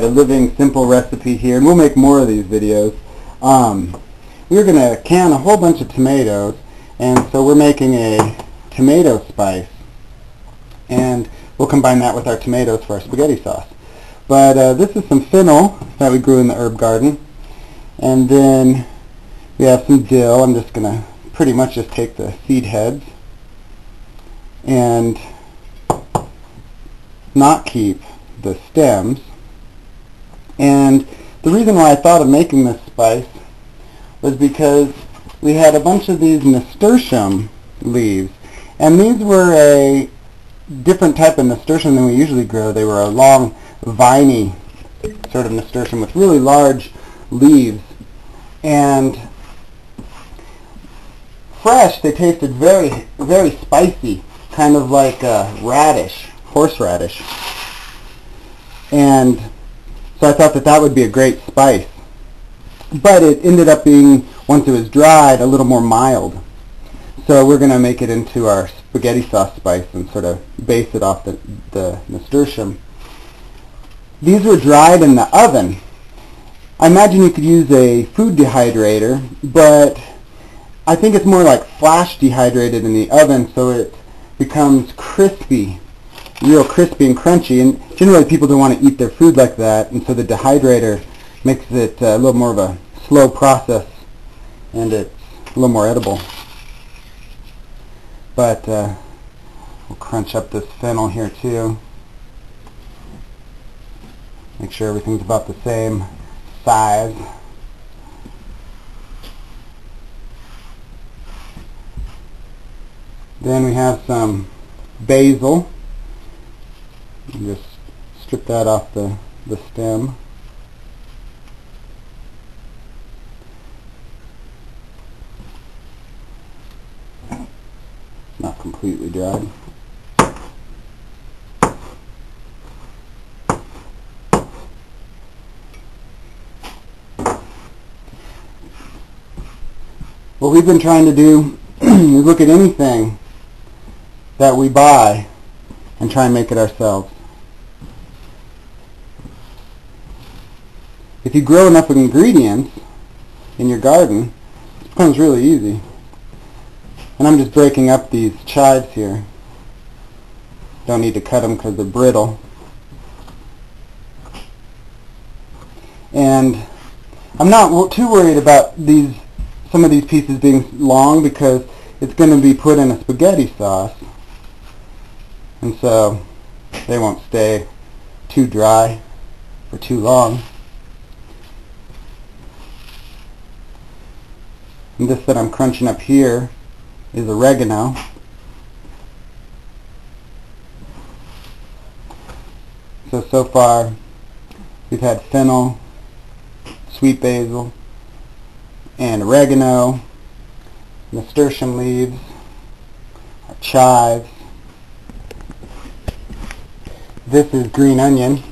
a living simple recipe here, and we'll make more of these videos. We're going to can a whole bunch of tomatoes, and so we're making a tomato spice, and we'll combine that with our tomatoes for our spaghetti sauce. But this is some fennel that we grew in the herb garden, and then we have some dill. I'm just going to pretty much just take the seed heads and not keep the stems. And the reason why I thought of making this spice was because we had a bunch of these nasturtium leaves, and these were a different type of nasturtium than we usually grow. They were a long, viney sort of nasturtium with really large leaves, and fresh they tasted very, very spicy, kind of like radish, horseradish. And so I thought that that would be a great spice. But it ended up being, once it was dried, a little more mild. So we're going to make it into our spaghetti sauce spice and sort of base it off the nasturtium. These were dried in the oven. I imagine you could use a food dehydrator, but I think it's more like flash dehydrated in the oven, so it becomes crispy, real crispy and crunchy. And generally people don't want to eat their food like that, and so the dehydrator makes it a little more of a slow process, and it's a little more edible. But we'll crunch up this fennel here too. Make sure everything's about the same size. Then we have some basil. You just strip that off the stem. Not completely dried. What we've been trying to do is look at anything that we buy and try and make it ourselves. If you grow enough ingredients in your garden, it becomes really easy. And I'm just breaking up these chives here. Don't need to cut them because they're brittle. And I'm not too worried about some of these pieces being long, because it's going to be put in a spaghetti sauce, and so they won't stay too dry for too long. And this that I'm crunching up here is oregano. So far we've had fennel, sweet basil, and oregano, nasturtium leaves, our chives. This is green onion.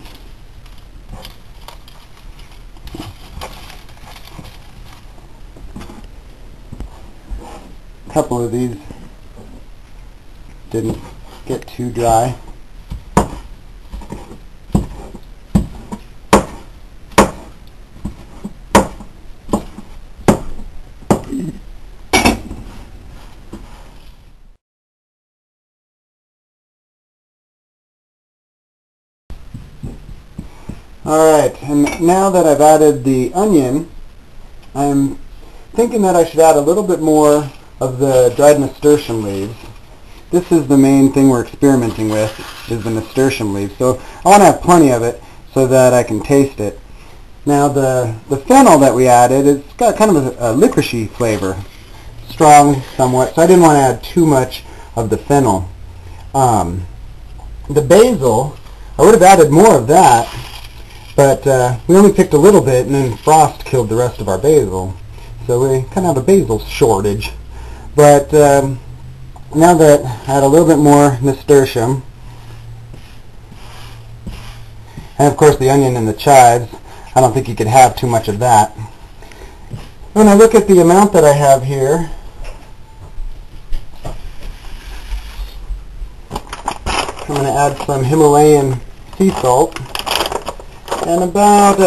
A couple of these didn't get too dry. Alright, and now that I've added the onion, I'm thinking that I should add a little bit more of the dried nasturtium leaves. This is the main thing we're experimenting with, is the nasturtium leaves. So I want to have plenty of it so that I can taste it. Now the fennel that we added, it's got kind of a licoricey flavor, strong somewhat, so I didn't want to add too much of the fennel. The basil, I would have added more of that, but we only picked a little bit, and then frost killed the rest of our basil. So we kind of have a basil shortage. But now that I add a little bit more nasturtium, and of course the onion and the chives, I don't think you could have too much of that. When I look at the amount that I have here, I'm going to add some Himalayan sea salt. And about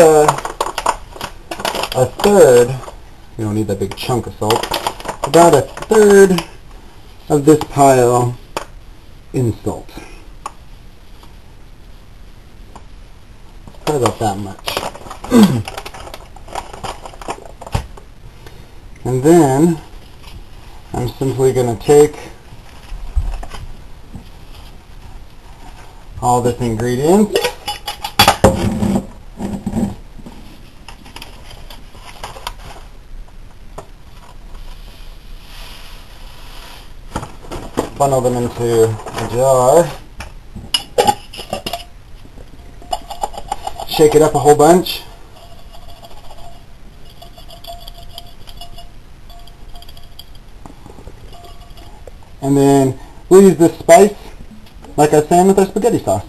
a third, we don't need that big chunk of salt, about a third of this pile in salt. Probably about that much. And then I'm simply going to take all this ingredients, funnel them into a jar, shake it up a whole bunch, and then we'll use this spice like I was saying with our spaghetti sauce.